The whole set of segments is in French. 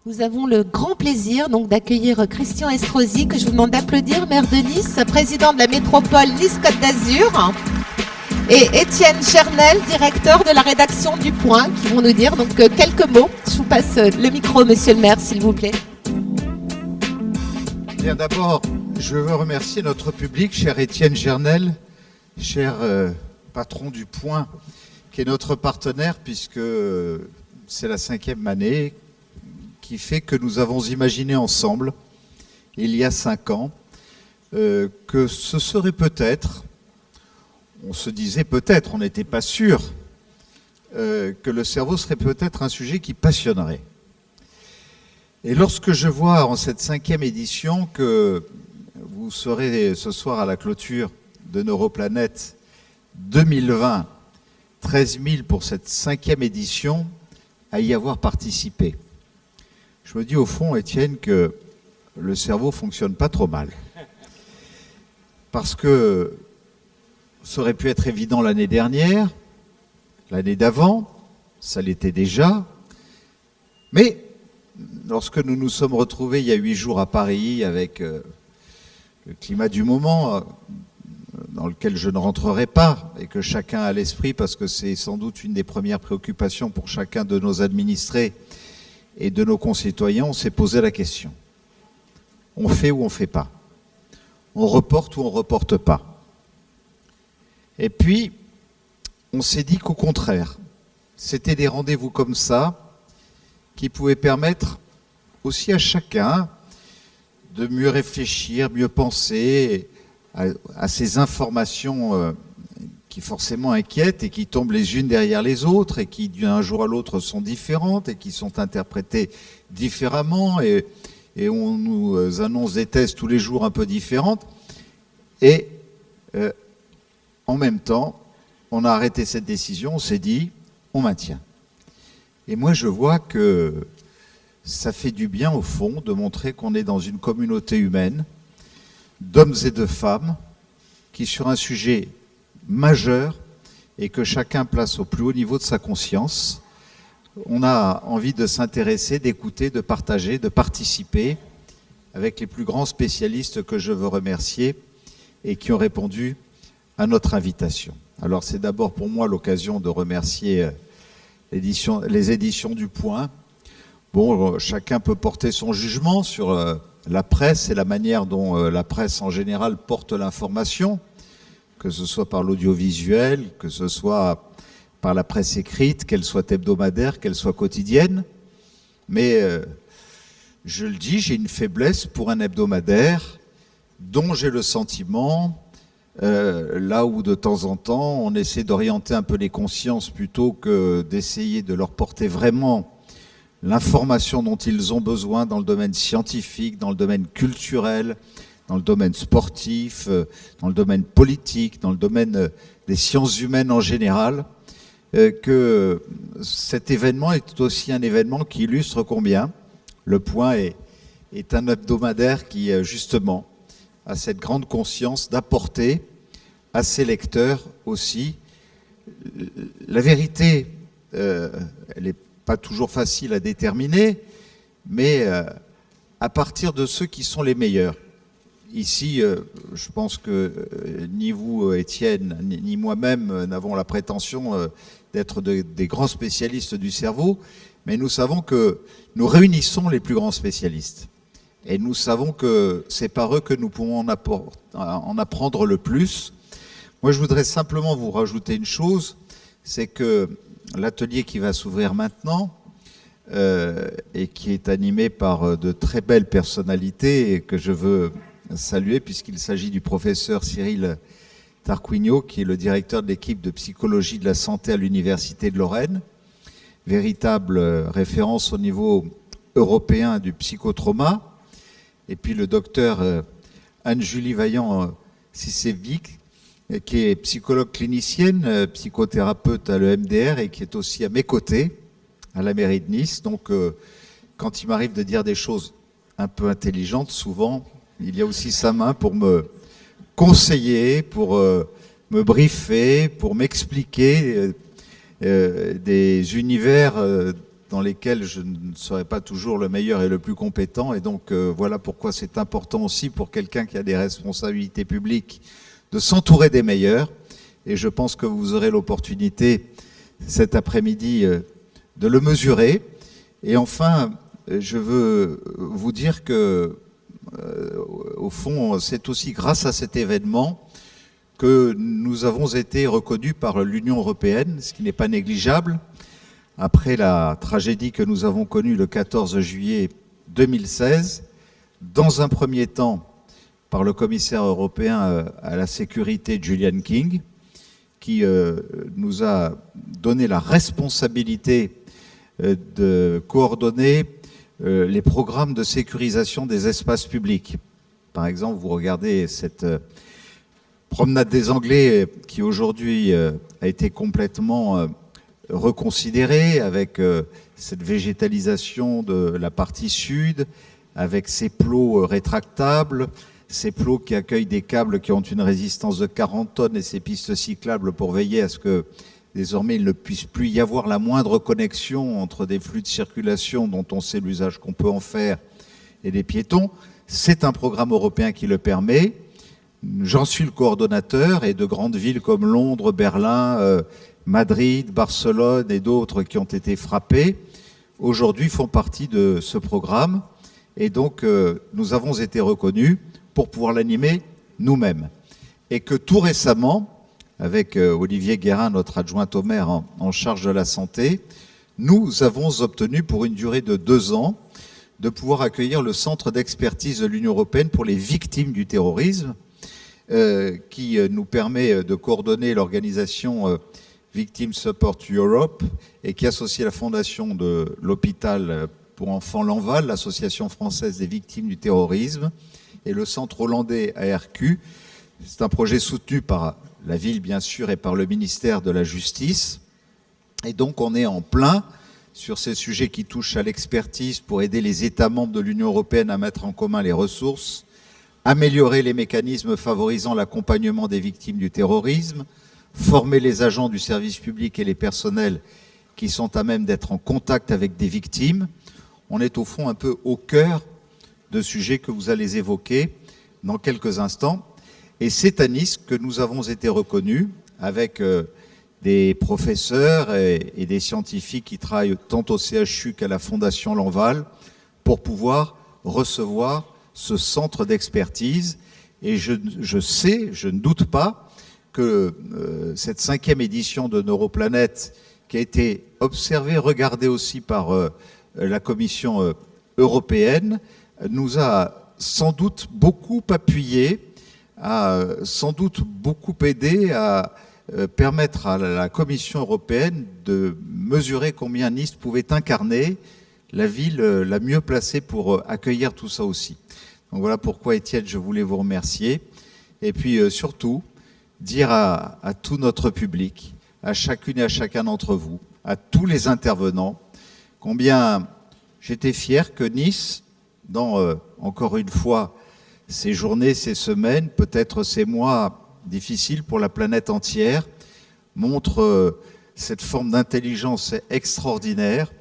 Nous avons le grand plaisir donc d'accueillir Christian Estrosi, que je vous demande d'applaudir, maire de Nice, président de la métropole Nice-Côte d'Azur, et Étienne Chernel, directeur de la rédaction du Point, qui vont nous dire donc quelques mots. Je vous passe le micro, monsieur le maire, s'il vous plaît. Bien, d'abord, je veux remercier notre public, cher Étienne Chernel, cher patron du Point, qui est notre partenaire, puisque c'est la 5e année qui fait que nous avons imaginé ensemble, il y a 5 ans, que ce serait peut-être, on se disait peut-être, on n'était pas sûr, que le cerveau serait peut-être un sujet qui passionnerait. Et lorsque je vois en cette 5e édition que vous serez ce soir à la clôture de Neuroplanète 2020, 13 000 pour cette 5e édition, à y avoir participé. Je me dis au fond, Étienne, que le cerveau fonctionne pas trop mal. Parce que ça aurait pu être évident l'année dernière, l'année d'avant, ça l'était déjà. Mais lorsque nous nous sommes retrouvés il y a 8 jours à Paris avec le climat du moment, dans lequel je ne rentrerai pas et que chacun a à l'esprit, parce que c'est sans doute une des premières préoccupations pour chacun de nos administrés et de nos concitoyens, on s'est posé la question. On fait ou on ne fait pas? On reporte ou on ne reporte pas? Et puis, on s'est dit qu'au contraire, c'était des rendez-vous comme ça qui pouvaient permettre aussi à chacun de mieux réfléchir, mieux penser à ces informations qui forcément inquiètent et qui tombent les unes derrière les autres et qui d'un jour à l'autre sont différentes et qui sont interprétées différemment et on nous annonce des thèses tous les jours un peu différentes et en même temps on a arrêté cette décision, on s'est dit on maintient. Et moi je vois que ça fait du bien au fond de montrer qu'on est dans une communauté humaine d'hommes et de femmes qui sur un sujet majeur et que chacun place au plus haut niveau de sa conscience, on a envie de s'intéresser, d'écouter, de partager, de participer avec les plus grands spécialistes que je veux remercier et qui ont répondu à notre invitation. Alors c'est d'abord pour moi l'occasion de remercier les éditions du Point. Bon, chacun peut porter son jugement sur la presse et la manière dont la presse en général porte l'information, que ce soit par l'audiovisuel, que ce soit par la presse écrite, qu'elle soit hebdomadaire, qu'elle soit quotidienne. Mais je le dis, j'ai une faiblesse pour un hebdomadaire dont j'ai le sentiment, là où de temps en temps on essaie d'orienter un peu les consciences plutôt que d'essayer de leur porter vraiment l'information dont ils ont besoin dans le domaine scientifique, dans le domaine culturel, dans le domaine sportif, dans le domaine politique, dans le domaine des sciences humaines en général, que cet événement est aussi un événement qui illustre combien le Point est un hebdomadaire qui, justement, a cette grande conscience d'apporter à ses lecteurs aussi la vérité. Elle n'est pas toujours facile à déterminer, mais à partir de ceux qui sont les meilleurs. Ici, je pense que ni vous, Étienne, ni moi-même n'avons la prétention d'être des grands spécialistes du cerveau, mais nous savons que nous réunissons les plus grands spécialistes. Et nous savons que c'est par eux que nous pouvons en apprendre le plus. Moi, je voudrais simplement vous rajouter une chose, c'est que l'atelier qui va s'ouvrir maintenant, et qui est animé par de très belles personnalités et que je veux saluer puisqu'il s'agit du professeur Cyril Tarquinio, qui est le directeur de l'équipe de psychologie de la santé à l'Université de Lorraine, véritable référence au niveau européen du psychotrauma, et puis le docteur Anne-Julie Vaillant-Sisevic, qui est psychologue clinicienne, psychothérapeute à l'EMDR et qui est aussi à mes côtés à la mairie de Nice. Donc quand il m'arrive de dire des choses un peu intelligentes, souvent il y a aussi sa main pour me conseiller, pour me briefer, pour m'expliquer des univers dans lesquels je ne serai pas toujours le meilleur et le plus compétent. Et donc, voilà pourquoi c'est important aussi pour quelqu'un qui a des responsabilités publiques de s'entourer des meilleurs. Et je pense que vous aurez l'opportunité cet après-midi de le mesurer. Et enfin, je veux vous dire que, au fond, c'est aussi grâce à cet événement que nous avons été reconnus par l'Union européenne, ce qui n'est pas négligeable. Après la tragédie que nous avons connue le 14 juillet 2016, dans un premier temps par le commissaire européen à la sécurité Julian King, qui nous a donné la responsabilité de coordonner les programmes de sécurisation des espaces publics. Par exemple, vous regardez cette promenade des Anglais qui aujourd'hui a été complètement reconsidérée avec cette végétalisation de la partie sud, avec ces plots rétractables, ces plots qui accueillent des câbles qui ont une résistance de 40 tonnes et ces pistes cyclables pour veiller à ce que désormais il ne puisse plus y avoir la moindre connexion entre des flux de circulation dont on sait l'usage qu'on peut en faire et des piétons. C'est un programme européen qui le permet. J'en suis le coordonnateur et de grandes villes comme Londres, Berlin, Madrid, Barcelone et d'autres qui ont été frappées, aujourd'hui font partie de ce programme. Et donc, nous avons été reconnus pour pouvoir l'animer nous-mêmes. Et que tout récemment, avec Olivier Guérin, notre adjoint au maire en charge de la santé, nous avons obtenu pour une durée de 2 ans de pouvoir accueillir le centre d'expertise de l'Union européenne pour les victimes du terrorisme, qui nous permet de coordonner l'organisation Victim Support Europe et qui associe la fondation de l'hôpital pour enfants Lanval, l'association française des victimes du terrorisme, et le centre hollandais ARQ. C'est un projet soutenu par la ville, bien sûr, et par le ministère de la Justice. Et donc, on est en plein sur ces sujets qui touchent à l'expertise pour aider les États membres de l'Union européenne à mettre en commun les ressources, améliorer les mécanismes favorisant l'accompagnement des victimes du terrorisme, former les agents du service public et les personnels qui sont à même d'être en contact avec des victimes. On est au fond un peu au cœur de sujets que vous allez évoquer dans quelques instants. Et c'est à Nice que nous avons été reconnus avec des professeurs et des scientifiques qui travaillent tant au CHU qu'à la Fondation Lanval pour pouvoir recevoir ce centre d'expertise. Et je sais, je ne doute pas que cette 5e édition de Neuroplanète, qui a été observée, regardée aussi par la Commission européenne, nous a sans doute beaucoup appuyé, a sans doute beaucoup aidé à permettre à la Commission européenne de mesurer combien Nice pouvait incarner la ville la mieux placée pour accueillir tout ça aussi. Donc voilà pourquoi, Étienne, je voulais vous remercier. Et puis surtout, dire à tout notre public, à chacune et à chacun d'entre vous, à tous les intervenants, combien j'étais fier que Nice, dans, encore une fois, ces journées, ces semaines, peut-être ces mois difficiles pour la planète entière, montre cette forme d'intelligence extraordinaire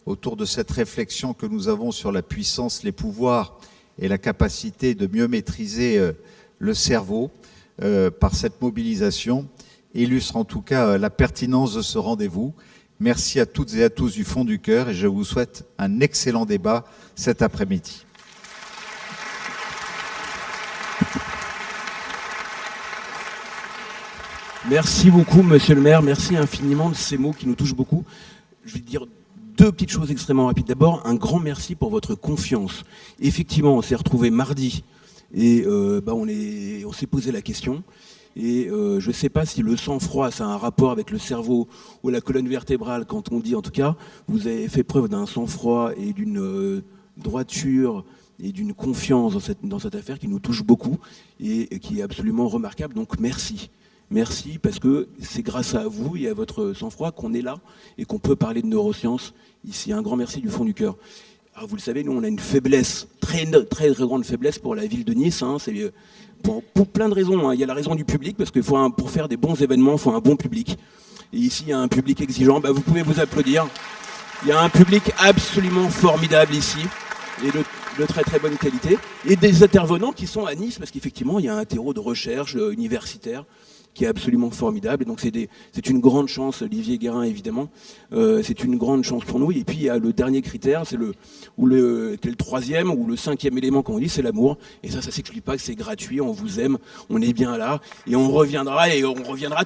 autour de cette réflexion que nous avons sur la puissance, les pouvoirs et la capacité de mieux maîtriser le cerveau par cette mobilisation, illustre en tout cas la pertinence de ce rendez-vous. Merci à toutes et à tous du fond du cœur et je vous souhaite un excellent débat cet après-midi. Merci beaucoup, monsieur le maire. Merci infiniment de ces mots qui nous touchent beaucoup. Je vais dire 2 petites choses extrêmement rapides. D'abord, un grand merci pour votre confiance. Effectivement, on s'est retrouvés mardi et on s'est posé la question. Et je ne sais pas si le sang-froid, ça a un rapport avec le cerveau ou la colonne vertébrale. Quand on dit, en tout cas, vous avez fait preuve d'un sang-froid et d'une droiture et d'une confiance dans cette affaire qui nous touche beaucoup et qui est absolument remarquable. Donc merci. Merci parce que c'est grâce à vous et à votre sang-froid qu'on est là et qu'on peut parler de neurosciences ici. Un grand merci du fond du cœur. Alors vous le savez, nous on a une faiblesse, très grande faiblesse pour la ville de Nice. C'est pour plein de raisons. Il y a la raison du public, parce que pour faire des bons événements, il faut un bon public. Et ici, il y a un public exigeant. Vous pouvez vous applaudir. Il y a un public absolument formidable ici, et de très très bonne qualité, et des intervenants qui sont à Nice, parce qu'effectivement, il y a un terreau de recherche universitaire qui est absolument formidable. Et donc c'est une grande chance, Olivier Guérin évidemment, c'est une grande chance pour nous. Et puis il y a le dernier critère, c'est le troisième ou le cinquième élément qu'on dit, c'est l'amour. Et ça s'explique pas, que c'est gratuit, on vous aime, on est bien là, et on reviendra tout le temps.